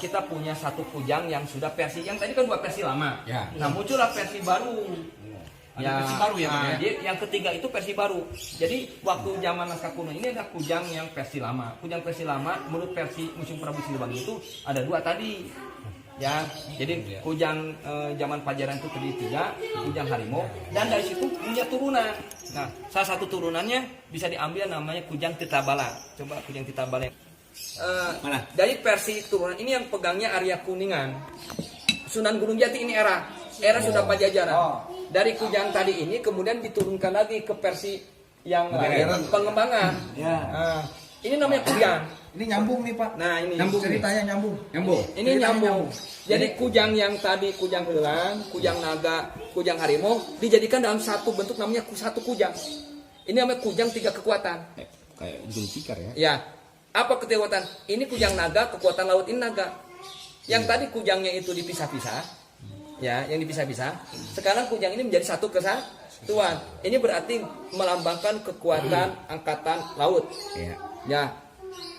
kita punya satu kujang yang sudah versi, yang tadi kan dua versi lama. Ya. Nah muncullah versi baru. Ada versi baru ya, Pak, ya? Yang ketiga itu versi baru. Jadi waktu zaman naskah kuno ini ada kujang yang versi lama. Kujang versi lama menurut versi Museum Prabu Siliwangi itu ada dua tadi. Ya, jadi kujang zaman Pajajaran itu terdiri tiga, kujang harimau, dan dari situ punya turunan. Nah, salah satu turunannya bisa diambil namanya kujang Tirtabala. Coba kujang Tirtabala. Mana? Dari versi turunan ini yang pegangnya Arya Kuningan. Sunan Gunung Jati ini era sudah Pajajaran. Dari kujang tadi ini kemudian diturunkan lagi ke versi yang lain, pengembangan. Ya. Ini namanya kujang. Ini nyambung nih Pak. Nah ini Nyambung ceritanya nyambung. Nyambung. Ini Ceritanya nyambung. nyambung. Jadi kujang yang tadi kujang helang, kujang naga, kujang harimau dijadikan dalam satu bentuk namanya satu kujang. Ini namanya kujang tiga kekuatan. Kayak ujung tikar ya. Ya. Apa kekuatan? Ini kujang naga, kekuatan laut ini naga. Yang tadi kujangnya itu dipisah-pisah. Ya, yang dipisah-pisah. Sekarang kujang ini menjadi satu kesatuan. Ini berarti melambangkan kekuatan angkatan laut. Iya. Ya.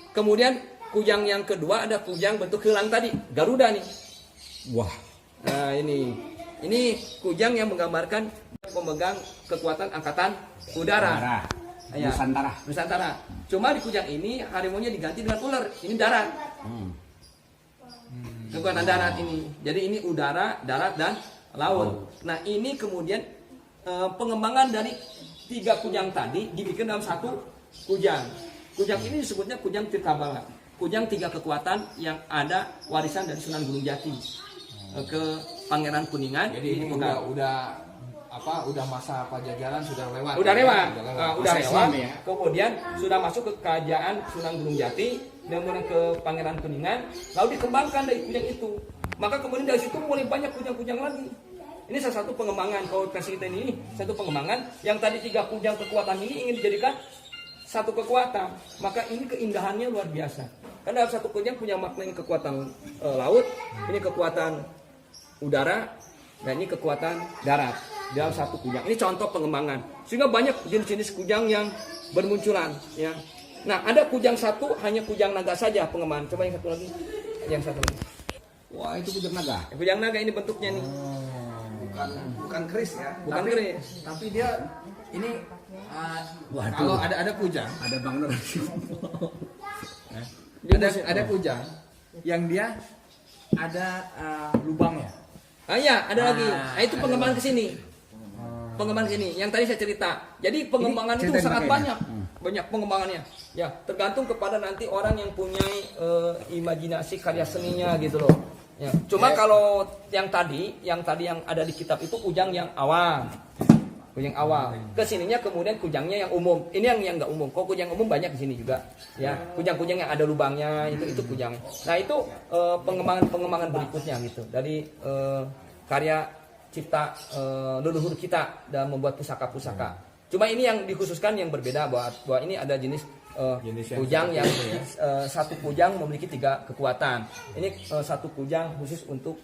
Kemudian kujang yang kedua ada kujang bentuk helang tadi, Garuda nih. Wah. Nah, ini kujang yang menggambarkan pemegang kekuatan angkatan udara. Ya. Nusantara. Cuma di kujang ini harimaunya diganti dengan ular. Ini darat. Kekuatan darat ini. Jadi ini udara, darat dan laut. Nah, ini kemudian pengembangan dari tiga kujang tadi dibikin dalam satu kujang. Kujang ini disebutnya kujang Tirtabala. Kujang tiga kekuatan yang ada warisan dari Sunan Gunung Jati ke Pangeran Kuningan. Jadi ini udah masa Pajajaran sudah lewat. Udah lewat. Udah lewat. Ya. Kemudian sudah masuk ke kerajaan Sunan Gunung Jati, kemudian ke Pangeran Kuningan, lalu dikembangkan dari kujang itu. Maka kemudian dari situ mulai banyak kujang-kujang lagi. Ini salah satu pengembangan, kalau versi kita ini satu pengembangan yang tadi tiga kujang kekuatan ini ingin dijadikan satu kekuatan. Maka ini keindahannya luar biasa. Karena dalam satu kujang punya makna ini kekuatan laut, ini kekuatan udara, dan ini kekuatan darat dalam satu kujang. Ini contoh pengembangan. Sehingga banyak jenis-jenis kujang yang bermunculan. Ya. Nah, ada kujang satu hanya kujang naga saja pengembangan. Coba yang satu lagi. Yang satu lagi. Wah, itu kujang naga. Kujang naga ini bentuknya nih. Bukan keris ya. Bukan keris. Tapi dia ini Waduh. kalau ada kujang, Ada Bang Nur. ada kujang yang dia ada lubangnya. Iya, ada lagi. Nah, itu pengembangan ke sini. Pengembangan ke sini. Yang tadi saya cerita. Jadi pengembangan itu ceritain sangat makanya. banyak. Banyak pengembangannya. Ya, tergantung kepada nanti orang yang punya imajinasi karya seninya gitu loh. Ya. Cuma kalau yang tadi yang ada di kitab itu kujang yang awal. Kujang awal. Kesininya kemudian kujangnya yang umum. Ini yang nggak umum. Kok kujang umum banyak di sini juga. Ya, kujang-kujang yang ada lubangnya itu kujang. Nah itu pengembangan berikutnya gitu. Dari karya cipta leluhur kita dalam membuat pusaka-pusaka. Cuma ini yang dikhususkan yang berbeda bahwa ini ada jenis kujang yang satu kujang memiliki tiga kekuatan. Ini satu kujang khusus untuk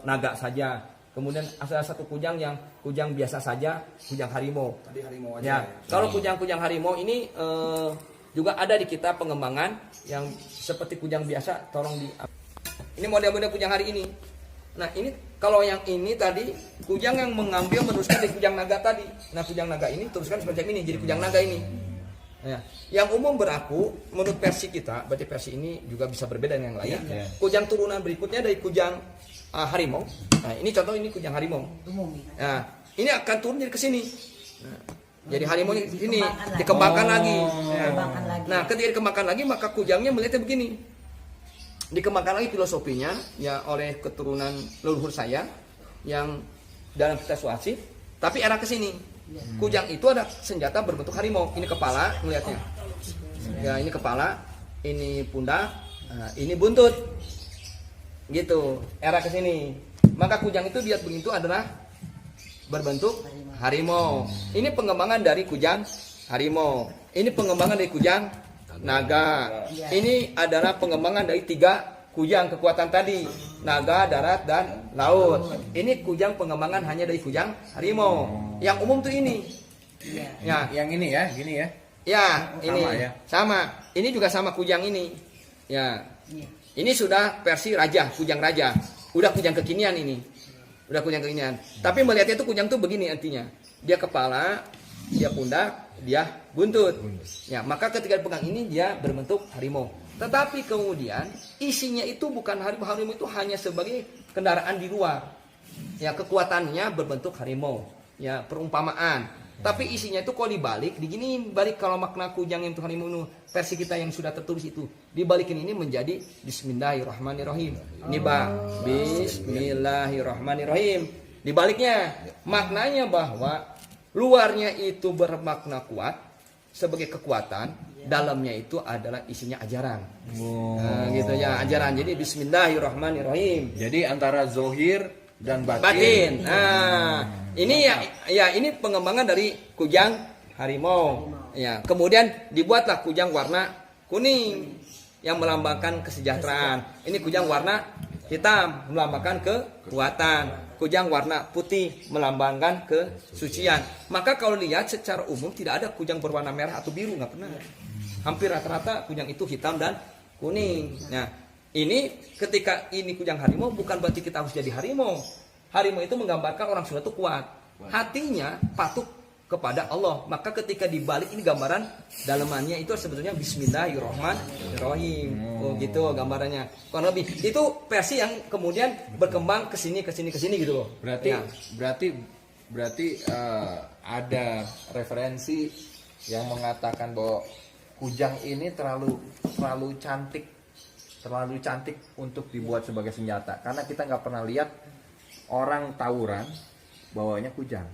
naga saja. Kemudian ada satu kujang yang kujang biasa saja, kujang harimau. Tadi harimau Ya, aja. kalau kujang-kujang harimau ini juga ada di kita pengembangan yang seperti kujang biasa. Tolong di. Ini model-model kujang hari ini. Nah ini kalau yang ini tadi kujang yang mengambil meneruskan dari kujang naga tadi. Nah kujang naga ini teruskan seperti ini jadi kujang naga ini. Ya. Yang umum berlaku menurut versi kita, berarti versi ini juga bisa berbeda dengan yang lain. Ya. Kujang turunan berikutnya dari kujang harimau. Nah ini contoh ini kujang harimau. Nah ini akan turun jadi ke sini. Nah, jadi harimau di sini dikembangkan lagi. Nah ketika dikembangkan lagi maka kujangnya melihatnya begini. Dikembangkan lagi filosofinya ya oleh keturunan leluhur saya yang dalam kita suasi, tapi era ke sini. Kujang itu ada senjata berbentuk harimau. Ini kepala, melihatnya. Ya, ini kepala, ini pundak, nah, ini buntut. Gitu, era ke sini. Maka kujang itu lihat begitu adalah berbentuk harimau. Ini pengembangan dari kujang harimau. Ini pengembangan dari kujang naga. Ini adalah pengembangan dari tiga kujang kekuatan tadi, naga, darat, dan laut. Ini kujang pengembangan hanya dari kujang harimau. Yang umum tuh ini. Ya, Yang ini ya, gini ya. ya, Sama ini ya? sama. Ini juga sama kujang ini. Ya, Ini sudah versi raja, kujang raja. Udah kujang kekinian ini. Udah kujang kekinian. Tapi melihatnya itu kujang tuh begini artinya. Dia kepala, dia pundak, dia buntut. Ya, maka ketika dipegang ini dia berbentuk harimau. Tetapi kemudian isinya itu bukan harimau. Harimau itu hanya sebagai kendaraan di luar. Ya, kekuatannya berbentuk harimau. Ya, perumpamaan. Tapi isinya itu kalau dibalik, digini balik kalau makna kujang yang Tuhan Imunu versi kita yang sudah tertulis itu dibalikin ini menjadi Bismillahirrahmanirrahim. Ini Bismillahirrahmanirrahim. Dibaliknya maknanya bahwa luarnya itu bermakna kuat sebagai kekuatan, dalamnya itu adalah isinya ajaran. Nah, gitu ya, ajaran. Jadi Bismillahirrahmanirrahim. Jadi antara zohir dan Batin. Nah, ini ya ini pengembangan dari kujang harimau. Ya, kemudian dibuatlah kujang warna kuning yang melambangkan kesejahteraan. Ini kujang warna hitam melambangkan kekuatan. Kujang warna putih melambangkan kesucian. Maka kalau lihat secara umum tidak ada kujang berwarna merah atau biru, nggak pernah. Hampir rata-rata kujang itu hitam dan kuning. Nah, ini ketika ini kujang harimau bukan berarti kita harus jadi harimau. Harimau itu menggambarkan orang Sunda itu kuat. Hatinya patuh kepada Allah. Maka ketika dibalik ini gambaran dalamannya itu sebetulnya Bismillahirrahmanirrahim. Oh gitu gambarannya. Kurang lebih itu versi yang kemudian berkembang ke sini gitu loh. Berarti ada referensi yang mengatakan bahwa kujang ini terlalu cantik untuk dibuat sebagai senjata, karena kita nggak pernah lihat orang tawuran bawanya kujang.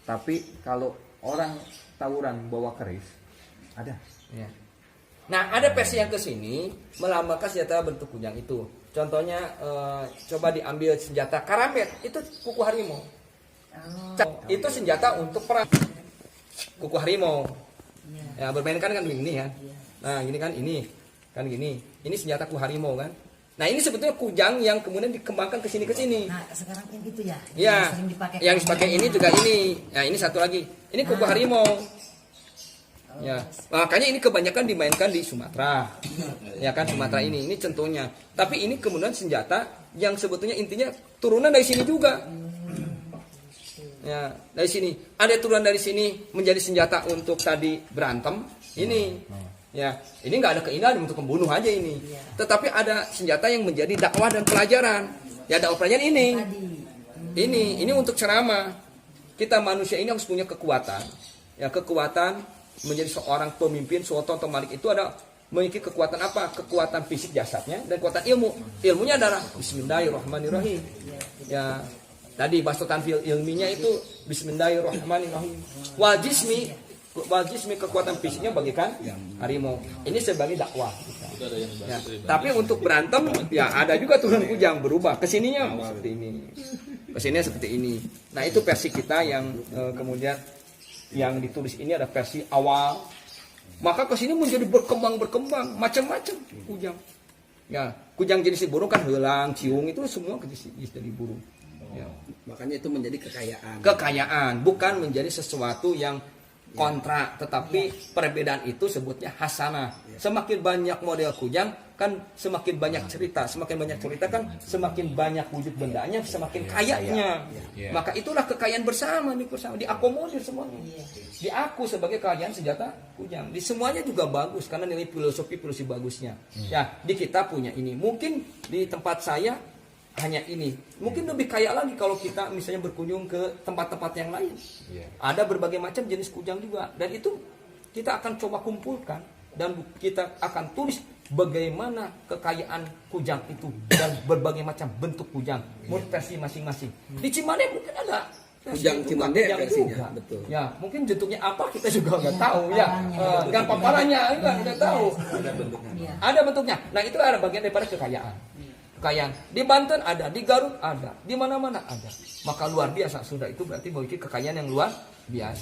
Tapi kalau orang tawuran bawa keris ada. Ya. Nah, ada versi yang ke sini melambangkan senjata bentuk kujang itu. Contohnya coba diambil senjata karambet, itu kuku harimau. Itu senjata untuk perang. Kuku harimau. Ya, bermainkan kan begini ya. Nah, gini kan ini. Kan gini. Ini senjata kuku harimau kan. Nah, ini sebetulnya kujang yang kemudian dikembangkan ke sini. Nah, sekarang yang itu ya. Ya. Yang dipakai ini juga ya. ini. Nah, ini satu lagi. Ini kuku harimau. Ya, makanya ini kebanyakan dimainkan di Sumatera. Ya kan, Sumatera ini contohnya. Tapi ini kemudian senjata yang sebetulnya intinya turunan dari sini juga. Ya, dari sini. Ada turunan dari sini menjadi senjata untuk tadi berantem. Ini. Ya, ini nggak ada keindahan untuk membunuh aja ini. Tetapi ada senjata yang menjadi dakwah dan pelajaran. Ya, dakwah pelajaran ini. Ini untuk ceramah. Kita manusia ini harus punya kekuatan. Ya, kekuatan menjadi seorang pemimpin, Sultan atau Malik itu ada memiliki kekuatan apa? Kekuatan fisik jasadnya dan kekuatan ilmu. Ilmunya adalah Bismillahirrahmanirrahim. Ya, tadi bastotan ilminya itu Bismillahirrahmanirrahim. Wal jismi kekuatan fisiknya bagikan harimau. Ini sebagai dakwah. Ya. Tapi untuk berantem ya ada juga turun kujang berubah. Kesininya seperti ini. Kesininya seperti ini. Nah, itu versi kita yang kemudian yang ditulis ini ada versi awal. Maka kesini menjadi berkembang macam-macam kujang. Ya, kujang jenis burung kan helang, ciung itu semua jenis dari burung. Ya. Makanya itu menjadi kekayaan. Kekayaan bukan menjadi sesuatu yang kontrak, tetapi perbedaan itu sebutnya hasanah. Semakin banyak model kujang kan semakin banyak cerita, kan semakin banyak wujud bendanya, semakin kayanya. Maka itulah kekayaan bersama diakomodir semuanya. Diaku sebagai kekayaan senjata kujang. Di semuanya juga bagus karena nilai filosofi bagusnya. Ya, di kita punya ini. Mungkin di tempat saya hanya ini. Mungkin lebih kaya lagi kalau kita misalnya berkunjung ke tempat-tempat yang lain. Ada berbagai macam jenis kujang juga. Dan itu kita akan coba kumpulkan. Dan kita akan tulis bagaimana kekayaan kujang itu. Dan berbagai macam bentuk kujang. Menurut versi masing-masing. Di Cimande mungkin ada Kujang Cimande versinya. Betul. Ya, mungkin bentuknya apa kita juga nggak tahu ya. Dengan paparannya kita tahu. Ada bentuknya. Nah, itu ada bagian daripada kekayaan. Kekayaan di Banten ada, di Garut ada, di mana-mana ada. Maka luar biasa sudah itu berarti memiliki kekayaan yang luar biasa.